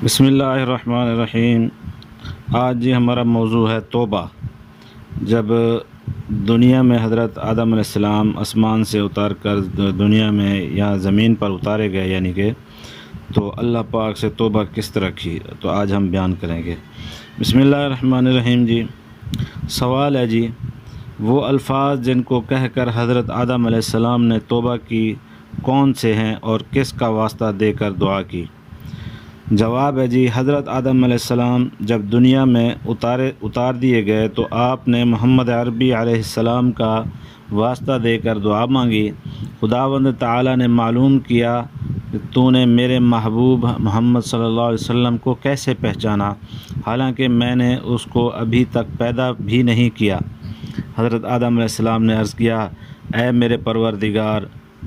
بسم اللہ الرحمن الرحیم۔ آج جی ہمارا موضوع ہے توبہ۔ جب دنیا میں حضرت آدم علیہ السلام آسمان سے اتار کر دنیا میں یا زمین پر اتارے گئے، یعنی کہ تو اللہ پاک سے توبہ کس طرح کی، تو آج ہم بیان کریں گے۔ بسم اللہ الرحمن الرحیم۔ جی سوال ہے جی، وہ الفاظ جن کو کہہ کر حضرت آدم علیہ السلام نے توبہ کی کون سے ہیں اور کس کا واسطہ دے کر دعا کی؟ جواب ہے جی، حضرت آدم علیہ السلام جب دنیا میں اتار دیے گئے تو آپ نے محمد عربی علیہ السلام کا واسطہ دے کر دعا مانگی۔ خداوند تعالی نے معلوم کیا کہ تو نے میرے محبوب محمد صلی اللہ علیہ وسلم کو کیسے پہچانا، حالانکہ میں نے اس کو ابھی تک پیدا بھی نہیں کیا۔ حضرت آدم علیہ السلام نے عرض کیا، اے میرے پروردگار،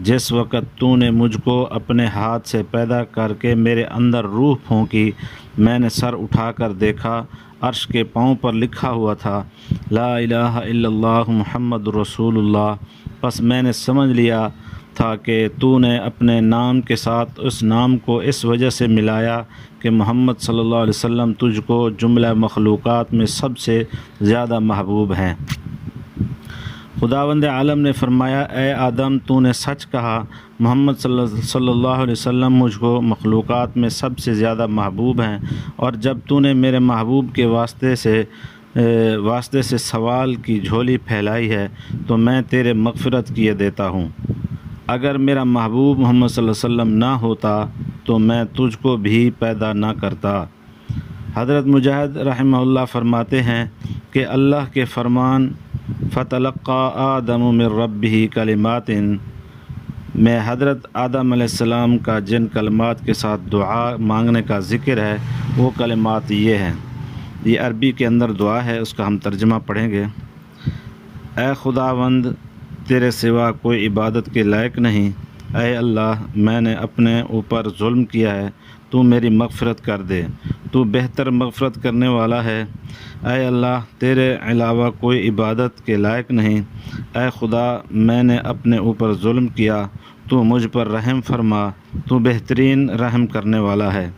جس وقت تو نے مجھ کو اپنے ہاتھ سے پیدا کر کے میرے اندر روح پھونکی، میں نے سر اٹھا کر دیکھا، عرش کے پاؤں پر لکھا ہوا تھا لا الہ الا اللہ محمد رسول اللہ۔ پس میں نے سمجھ لیا تھا کہ تو نے اپنے نام کے ساتھ اس نام کو اس وجہ سے ملایا کہ محمد صلی اللہ علیہ وسلم تجھ کو جملہ مخلوقات میں سب سے زیادہ محبوب ہیں۔ خداوند عالم نے فرمایا، اے آدم، تو نے سچ کہا، محمد صلی اللہ علیہ وسلم مجھ کو مخلوقات میں سب سے زیادہ محبوب ہیں، اور جب تو نے میرے محبوب کے واسطے سے سوال کی جھولی پھیلائی ہے تو میں تیرے مغفرت کیے دیتا ہوں۔ اگر میرا محبوب محمد صلی اللہ علیہ وسلم نہ ہوتا تو میں تجھ کو بھی پیدا نہ کرتا۔ حضرت مجاہد رحمہ اللہ فرماتے ہیں کہ اللہ کے فرمان فتلقى آدم من ربه کلمات میں حضرت آدم علیہ السلام کا جن کلمات کے ساتھ دعا مانگنے کا ذکر ہے وہ کلمات یہ ہیں۔ یہ عربی کے اندر دعا ہے، اس کا ہم ترجمہ پڑھیں گے۔ اے خداوند، تیرے سوا کوئی عبادت کے لائق نہیں۔ اے اللہ، میں نے اپنے اوپر ظلم کیا ہے، تو میری مغفرت کر دے، تو بہتر مغفرت کرنے والا ہے۔ اے اللہ، تیرے علاوہ کوئی عبادت کے لائق نہیں۔ اے خدا، میں نے اپنے اوپر ظلم کیا، تو مجھ پر رحم فرما، تو بہترین رحم کرنے والا ہے۔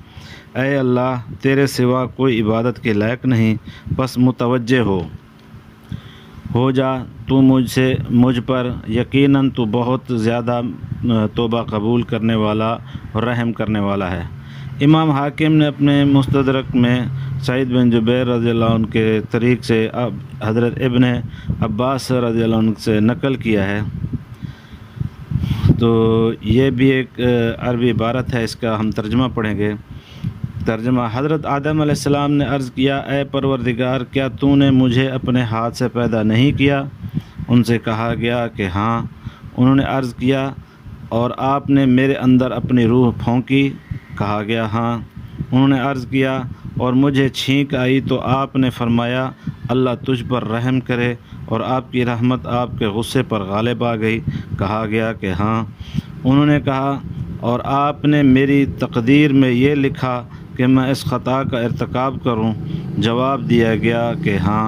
اے اللہ، تیرے سوا کوئی عبادت کے لائق نہیں، بس متوجہ ہو جا تو مجھ پر، یقیناً تو بہت زیادہ توبہ قبول کرنے والا اور رحم کرنے والا ہے۔ امام حاکم نے اپنے مستدرک میں سعید بن جبیر رضی اللہ عنہ کے طریق سے حضرت ابن عباس رضی اللہ عنہ سے نقل کیا ہے۔ تو یہ بھی ایک عربی عبارت ہے، اس کا ہم ترجمہ پڑھیں گے۔ ترجمہ: حضرت آدم علیہ السلام نے عرض کیا، اے پروردگار، کیا تو نے مجھے اپنے ہاتھ سے پیدا نہیں کیا؟ ان سے کہا گیا کہ ہاں۔ انہوں نے عرض کیا، اور آپ نے میرے اندر اپنی روح پھونکی؟ کہا گیا ہاں۔ انہوں نے عرض کیا، اور مجھے چھینک آئی تو آپ نے فرمایا، اللہ تجھ پر رحم کرے، اور آپ کی رحمت آپ کے غصے پر غالب آ گئی؟ کہا گیا کہ ہاں۔ انہوں نے کہا، اور آپ نے میری تقدیر میں یہ لکھا کہ میں اس خطا کا ارتکاب کروں؟ جواب دیا گیا کہ ہاں۔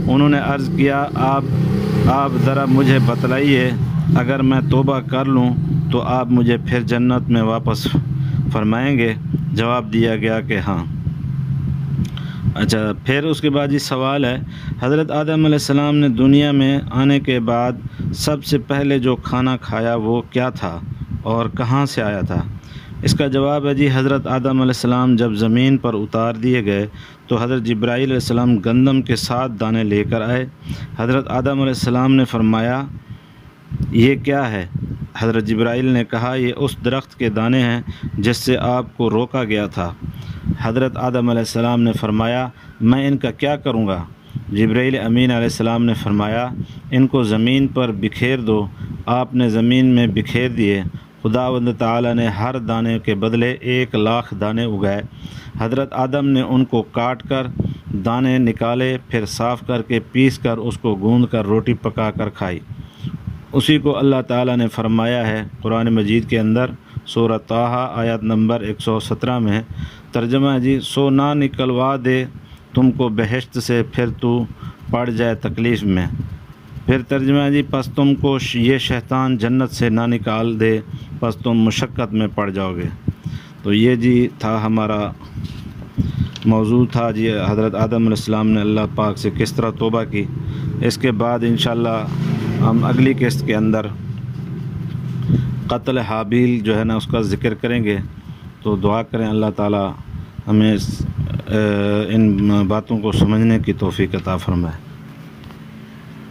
انہوں نے عرض کیا، آپ ذرا مجھے بتلائیے، اگر میں توبہ کر لوں تو آپ مجھے پھر جنت میں واپس فرمائیں گے؟ جواب دیا گیا کہ ہاں۔ اچھا، پھر اس کے بعد یہ سوال ہے، حضرت آدم علیہ السلام نے دنیا میں آنے کے بعد سب سے پہلے جو کھانا کھایا وہ کیا تھا اور کہاں سے آیا تھا؟ اس کا جواب ہے جی، حضرت آدم علیہ السلام جب زمین پر اتار دیے گئے تو حضرت جبرائیل علیہ السلام گندم کے 7 دانے لے کر آئے۔ حضرت آدم علیہ السلام نے فرمایا، یہ کیا ہے؟ حضرت جبرائیل نے کہا، یہ اس درخت کے دانے ہیں جس سے آپ کو روکا گیا تھا۔ حضرت آدم علیہ السلام نے فرمایا، میں ان کا کیا کروں گا؟ جبرائیل امین علیہ السلام نے فرمایا، ان کو زمین پر بکھیر دو۔ آپ نے زمین میں بکھیر دیے۔ خداوند تعالی نے ہر دانے کے بدلے 1,00,000 دانے اگائے۔ حضرت آدم نے ان کو کاٹ کر دانے نکالے، پھر صاف کر کے پیس کر اس کو گوندھ کر روٹی پکا کر کھائی۔ اسی کو اللہ تعالیٰ نے فرمایا ہے قرآن مجید کے اندر، سورہ طٰہٰ آیت نمبر 117 میں۔ ترجمہ جی، سو نہ نکلوا دے تم کو بہشت سے، پھر تو پڑ جائے تکلیف میں۔ پھر ترجمہ جی، پس تم کو یہ شیطان جنت سے نہ نکال دے، پس تم مشقت میں پڑ جاؤ گے۔ تو یہ جی تھا ہمارا موضوع تھا جی حضرت آدم علیہ السلام نے اللہ پاک سے کس طرح توبہ کی۔ اس کے بعد انشاءاللہ ہم اگلی قسط کے اندر قتل حابیل جو ہے نا اس کا ذکر کریں گے۔ تو دعا کریں اللہ تعالی ہمیں ان باتوں کو سمجھنے کی توفیق عطا فرمائے۔